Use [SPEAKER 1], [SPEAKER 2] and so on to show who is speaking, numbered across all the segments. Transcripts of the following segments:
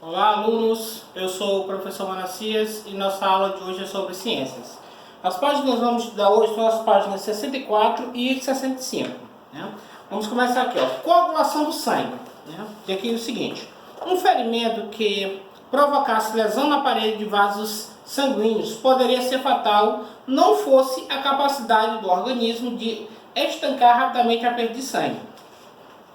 [SPEAKER 1] Olá, alunos! Eu sou o professor Manacias e nossa aula de hoje é sobre ciências. As páginas que nós vamos estudar hoje são as páginas 64 e 65. Né? Vamos começar aqui, ó. Coagulação do sangue. Né? E aqui é o seguinte: um ferimento que provocasse lesão na parede de vasos sanguíneos poderia ser fatal, não fosse a capacidade do organismo de estancar rapidamente a perda de sangue.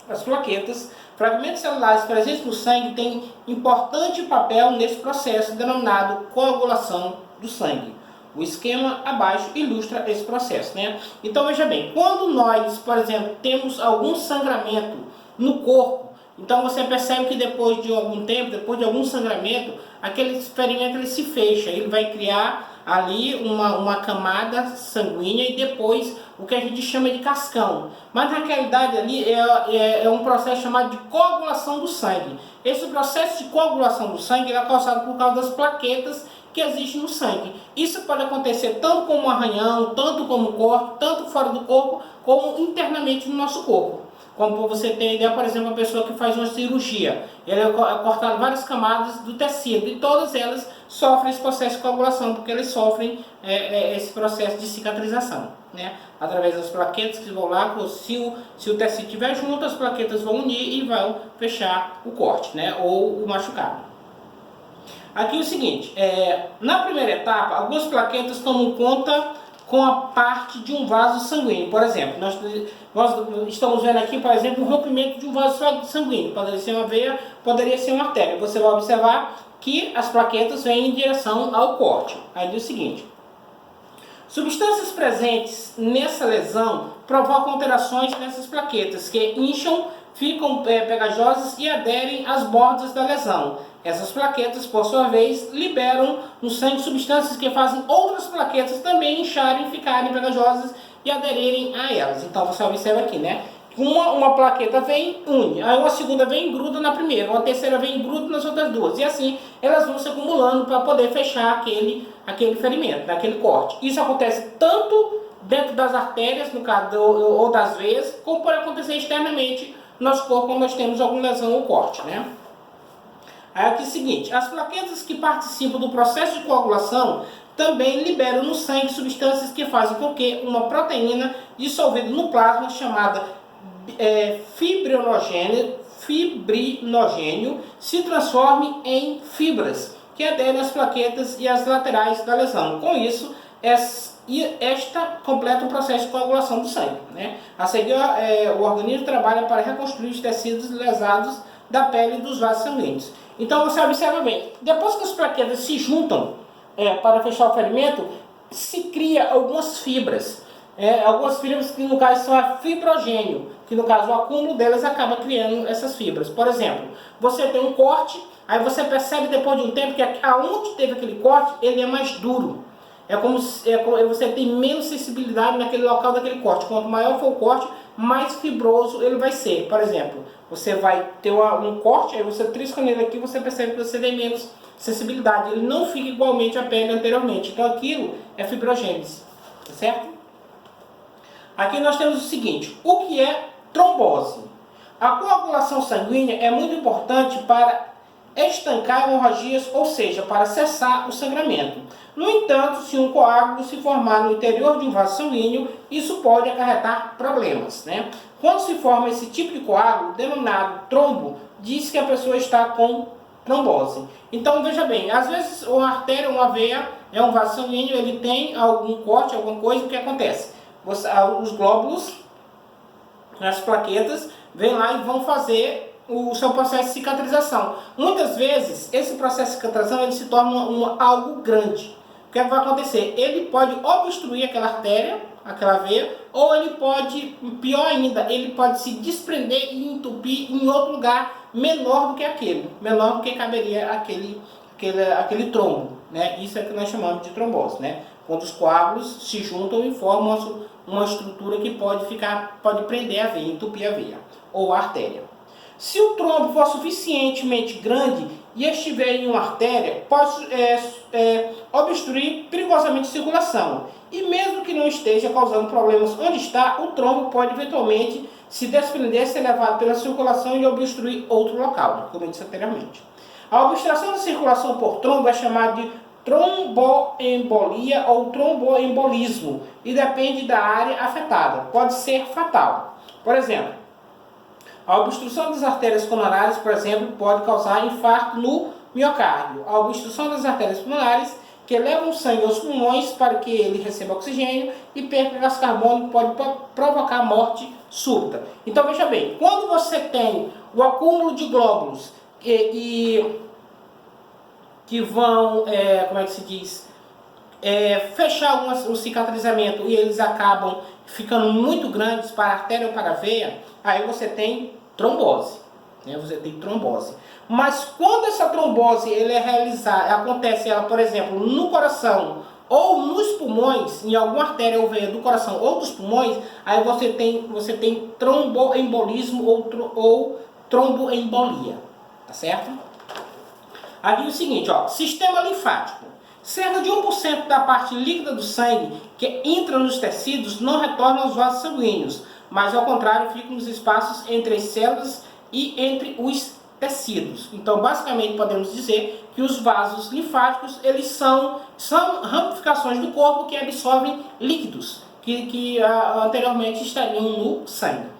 [SPEAKER 1] As plaquetas, fragmentos celulares presentes no sangue, têm importante papel nesse processo denominado coagulação do sangue. O esquema abaixo ilustra esse processo, né? Então veja bem, quando nós, por exemplo, temos algum sangramento no corpo, então você percebe que depois de algum tempo, depois de algum sangramento, aquele ferimento ele se fecha, ele vai criar ali uma camada sanguínea e depois o que a gente chama de cascão. Mas na realidade ali é um processo chamado de coagulação do sangue. Esse processo de coagulação do sangue é causado por causa das plaquetas que existem no sangue. Isso pode acontecer tanto como um arranhão, tanto como um corte, tanto fora do corpo, como internamente no nosso corpo. Como para você ter ideia, por exemplo, uma pessoa que faz uma cirurgia, ele é cortado várias camadas do tecido e todas elas sofrem esse processo de coagulação, porque eles sofrem esse processo de cicatrização, né? Através das plaquetas que vão lá, se o tecido estiver junto, as plaquetas vão unir e vão fechar o corte, né? Ou o machucado. Aqui é o seguinte, na primeira etapa, algumas plaquetas tomam conta com a parte de um vaso sanguíneo. Por exemplo, nós estamos vendo aqui, por exemplo, um rompimento de um vaso sanguíneo. Poderia ser uma veia, poderia ser uma artéria. Você vai observar que as plaquetas vêm em direção ao corte. Aí diz o seguinte: substâncias presentes nessa lesão provocam alterações nessas plaquetas, que incham, ficam pegajosas e aderem às bordas da lesão. Essas plaquetas, por sua vez, liberam no sangue substâncias que fazem outras plaquetas também incharem, ficarem pegajosas e aderirem a elas. Então você observa aqui, né? Uma plaqueta vem, une, aí uma segunda vem e gruda na primeira, uma terceira vem e gruda nas outras duas. E assim elas vão se acumulando para poder fechar aquele ferimento, aquele corte. Isso acontece tanto dentro das artérias, no caso, ou das veias, como pode acontecer externamente no nosso corpo quando nós temos alguma lesão ou corte, né? Aí aqui é o seguinte: as plaquetas que participam do processo de coagulação também liberam no sangue substâncias que fazem com que uma proteína dissolvida no plasma chamada fibrinogênio se transforme em fibras que aderem às plaquetas e às laterais da lesão. Com isso, esta completa o processo de coagulação do sangue, né? A seguir, o organismo trabalha para reconstruir os tecidos lesados da pele e dos vasos sanguíneos. Então você observa bem, depois que as plaquetas se juntam para fechar o ferimento, se cria algumas fibras. Algumas fibras que no caso são a fibrogênio, que no caso o acúmulo delas acaba criando essas fibras. Por exemplo, você tem um corte, aí você percebe depois de um tempo que aonde teve aquele corte, ele é mais duro. É como você tem menos sensibilidade naquele local daquele corte. Quanto maior for o corte, mais fibroso ele vai ser. Por exemplo, você vai ter um corte, aí você trisca nele aqui, você percebe que você tem menos sensibilidade. Ele não fica igualmente à pele anteriormente. Então aquilo é fibrogênese, tá certo? Aqui nós temos o seguinte: o que é trombose? A coagulação sanguínea é muito importante para estancar hemorragias, ou seja, para cessar o sangramento. No entanto, se um coágulo se formar no interior de um vaso sanguíneo, isso pode acarretar problemas, né? Quando se forma esse tipo de coágulo, denominado trombo, diz que a pessoa está com trombose. Então veja bem, às vezes uma artéria, uma veia, é um vaso sanguíneo, ele tem algum corte, alguma coisa, o que acontece? Os glóbulos, as plaquetas, vêm lá e vão fazer o seu processo de cicatrização. Muitas vezes, esse processo de cicatrização ele se torna algo grande. O que vai acontecer? Ele pode obstruir aquela artéria, aquela veia, ou ele pode, pior ainda, ele pode se desprender e entupir em outro lugar menor do que aquele, menor do que caberia aquele trombo, né? Isso é que nós chamamos de trombose, né? Quando os coágulos se juntam e formam uma estrutura que pode prender a veia, entupir a veia ou a artéria. Se o trombo for suficientemente grande e estiver em uma artéria, pode obstruir perigosamente a circulação. E mesmo que não esteja causando problemas onde está, o trombo pode eventualmente se desprender, ser levado pela circulação e obstruir outro local, como eu disse anteriormente. A obstrução da circulação por trombo é chamada de tromboembolia ou tromboembolismo e depende da área afetada. Pode ser fatal. Por exemplo, a obstrução das artérias coronárias, por exemplo, pode causar infarto no miocárdio. A obstrução das artérias pulmonares, que levam o sangue aos pulmões para que ele receba oxigênio e perca gás carbônico, pode provocar morte súbita. Então veja bem, quando você tem o acúmulo de glóbulos que vão, como é que se diz, fechar um cicatrizamento e eles acabam ficando muito grandes para a artéria ou para a veia, aí você tem trombose. Você tem trombose. Mas quando essa trombose acontece ela, por exemplo, no coração ou nos pulmões, em alguma artéria ou veia do coração ou dos pulmões, aí você tem tromboembolismo ou tromboembolia, tá certo? Aqui é o seguinte, ó, sistema linfático. Cerca de 1% da parte líquida do sangue que entra nos tecidos não retorna aos vasos sanguíneos, mas ao contrário fica nos espaços entre as células e entre os tecidos. Então, basicamente, podemos dizer que os vasos linfáticos eles são ramificações do corpo que absorvem líquidos que anteriormente estariam no sangue.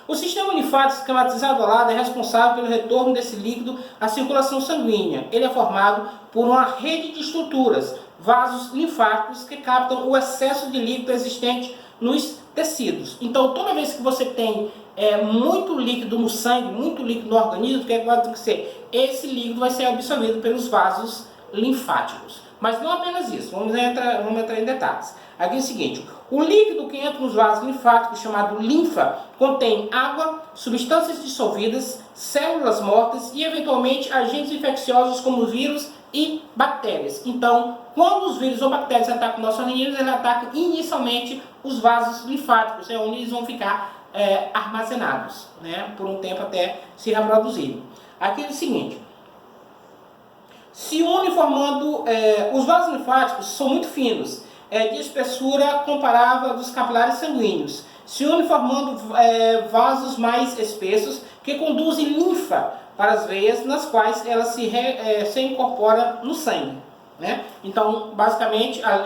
[SPEAKER 1] O sistema linfático esquematizado ao lado é responsável pelo retorno desse líquido à circulação sanguínea. Ele é formado por uma rede de estruturas, vasos linfáticos, que captam o excesso de líquido existente nos tecidos. Então, toda vez que você tem muito líquido no sangue, muito líquido no organismo, o que vai acontecer? Esse líquido vai ser absorvido pelos vasos linfáticos. Mas não apenas isso, vamos entrar em detalhes. Aqui é o seguinte, o líquido que entra nos vasos linfáticos, chamado linfa, contém água, substâncias dissolvidas, células mortas e, eventualmente, agentes infecciosos como vírus e bactérias. Então, quando os vírus ou bactérias atacam o nosso organismo, eles atacam inicialmente os vasos linfáticos, é onde eles vão ficar armazenados, por um tempo até se reproduzirem. Aqui é o seguinte, se unem formando, os vasos linfáticos são muito finos, de espessura comparável dos capilares sanguíneos, se unem formando vasos mais espessos que conduzem linfa para as veias, nas quais ela se incorpora no sangue. Então, basicamente, a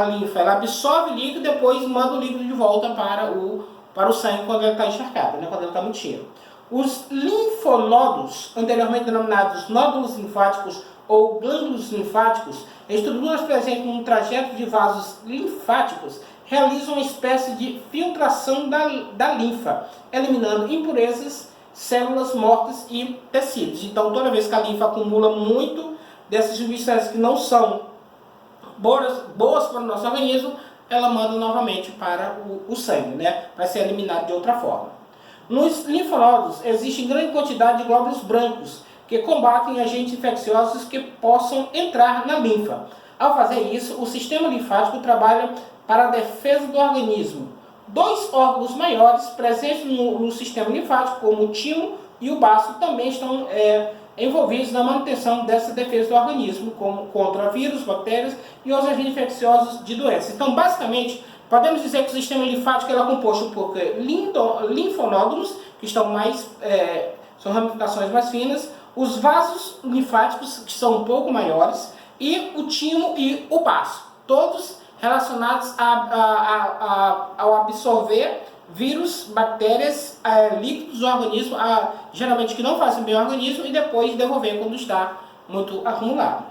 [SPEAKER 1] linfa ela absorve o líquido e depois manda o líquido de volta para o sangue quando ele está encharcado, quando ele está muito cheio. Os linfonodos, anteriormente denominados nódulos linfáticos ou glândulos linfáticos, estruturas presentes no trajeto de vasos linfáticos, realizam uma espécie de filtração da linfa, eliminando impurezas, células mortas e tecidos. Então, toda vez que a linfa acumula muito dessas substâncias que não são boas para o nosso organismo, ela manda novamente para o sangue, para ser eliminado de outra forma. Nos linfonodos existe grande quantidade de glóbulos brancos que combatem agentes infecciosos que possam entrar na linfa. Ao fazer isso, o sistema linfático trabalha para a defesa do organismo. Dois órgãos maiores presentes no sistema linfático, como o timo e o baço, também estão envolvidos na manutenção dessa defesa do organismo, como contra vírus, bactérias e outros agentes infecciosos de doenças. Então, basicamente, podemos dizer que o sistema linfático é composto por linfonódulos, que estão são ramificações mais finas, os vasos linfáticos, que são um pouco maiores, e o timo e o baço, todos relacionados ao absorver vírus, bactérias, líquidos do organismo, geralmente que não fazem bem ao organismo, e depois devolver quando está muito acumulado.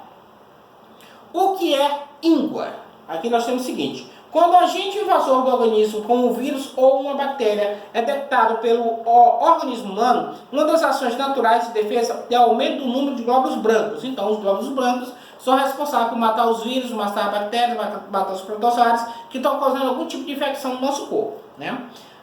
[SPEAKER 1] O que é íngua? Aqui nós temos o seguinte: quando o agente invasor do organismo, como um vírus ou uma bactéria, é detectado pelo organismo humano, uma das ações naturais de defesa é o aumento do número de glóbulos brancos. Então, os glóbulos brancos são responsáveis por matar os vírus, matar bactérias, matar os protozoários que estão causando algum tipo de infecção no nosso corpo.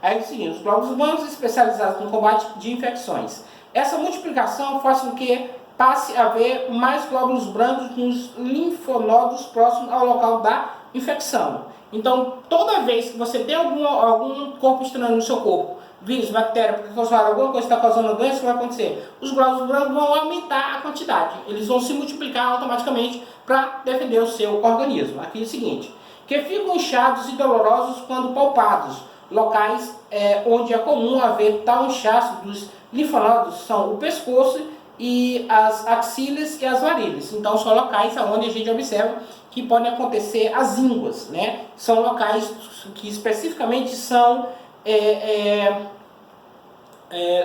[SPEAKER 1] Aí é o seguinte, os glóbulos brancos especializados no combate de infecções. Essa multiplicação faz com que passe a haver mais glóbulos brancos nos linfonodos próximos ao local da infecção. Então, toda vez que você tem algum corpo estranho no seu corpo, vírus, bactéria, protozoário, alguma coisa que está causando a doença, o que vai acontecer? Os glóbulos brancos vão aumentar a quantidade. Eles vão se multiplicar automaticamente para defender o seu organismo. Aqui é o seguinte, que ficam inchados e dolorosos quando palpados, locais onde é comum haver tal inchaço dos linfonodos são o pescoço e as axilas e as varizes. Então são locais onde a gente observa que podem acontecer as ínguas, né? São locais que especificamente são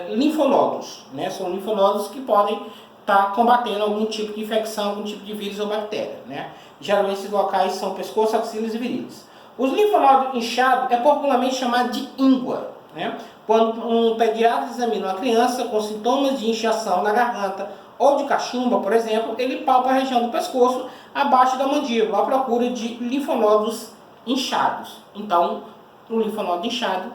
[SPEAKER 1] linfonodos, né? São linfonodos que podem estar combatendo algum tipo de infecção, algum tipo de vírus ou bactéria, né? Geralmente esses locais são pescoço, axilas e virilhas. Os linfonodos inchados é popularmente chamado de íngua, né? Quando um pediatra examina uma criança com sintomas de inchação na garganta ou de cachumba, por exemplo, ele palpa a região do pescoço abaixo da mandíbula à procura de linfonodos inchados. Então, o linfonodo inchado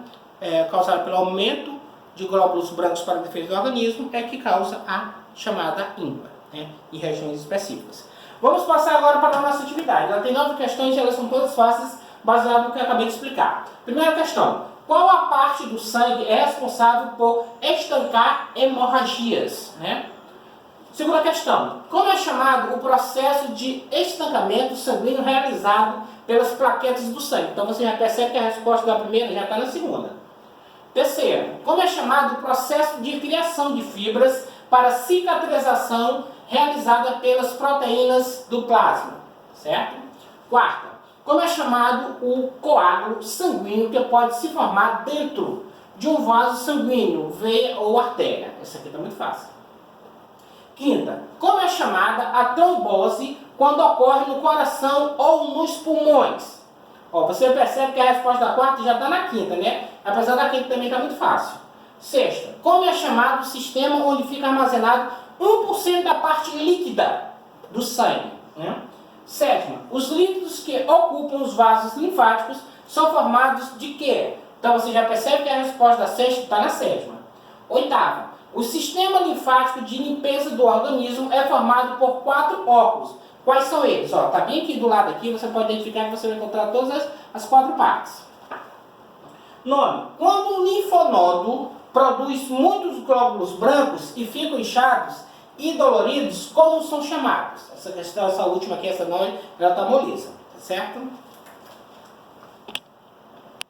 [SPEAKER 1] causado pelo aumento de glóbulos brancos para a defesa do organismo é que causa a chamada íngua, né, em regiões específicas. Vamos passar agora para a nossa atividade. Ela tem 9 questões e elas são todas fáceis, baseado no que eu acabei de explicar. Primeira questão. Qual a parte do sangue é responsável por estancar hemorragias, né? Segunda questão. Como é chamado o processo de estancamento sanguíneo realizado pelas plaquetas do sangue? Então você já percebe que a resposta da primeira já está na segunda. Terceira. Como é chamado o processo de criação de fibras para cicatrização realizada pelas proteínas do plasma? Certo? Quarta. Como é chamado o coágulo sanguíneo que pode se formar dentro de um vaso sanguíneo, veia ou artéria? Essa aqui está muito fácil. Quinta, como é chamada a trombose quando ocorre no coração ou nos pulmões? Ó, você percebe que a resposta da quarta já está na quinta, né? Apesar da quinta também está muito fácil. Sexta, como é chamado o sistema onde fica armazenado 1% da parte líquida do sangue, né? Sétima, os líquidos que ocupam os vasos linfáticos são formados de quê? Então você já percebe que a resposta da sexta está na sétima. Oitava, o sistema linfático de limpeza do organismo é formado por 4 órgãos. Quais são eles? Ó, tá bem aqui do lado aqui, você pode identificar que você vai encontrar todas as 4 partes. Nome, quando um linfonodo produz muitos glóbulos brancos e ficam inchados e doloridos, como são chamados? Essa questão, essa última aqui, essa não, ela está moleza, tá certo?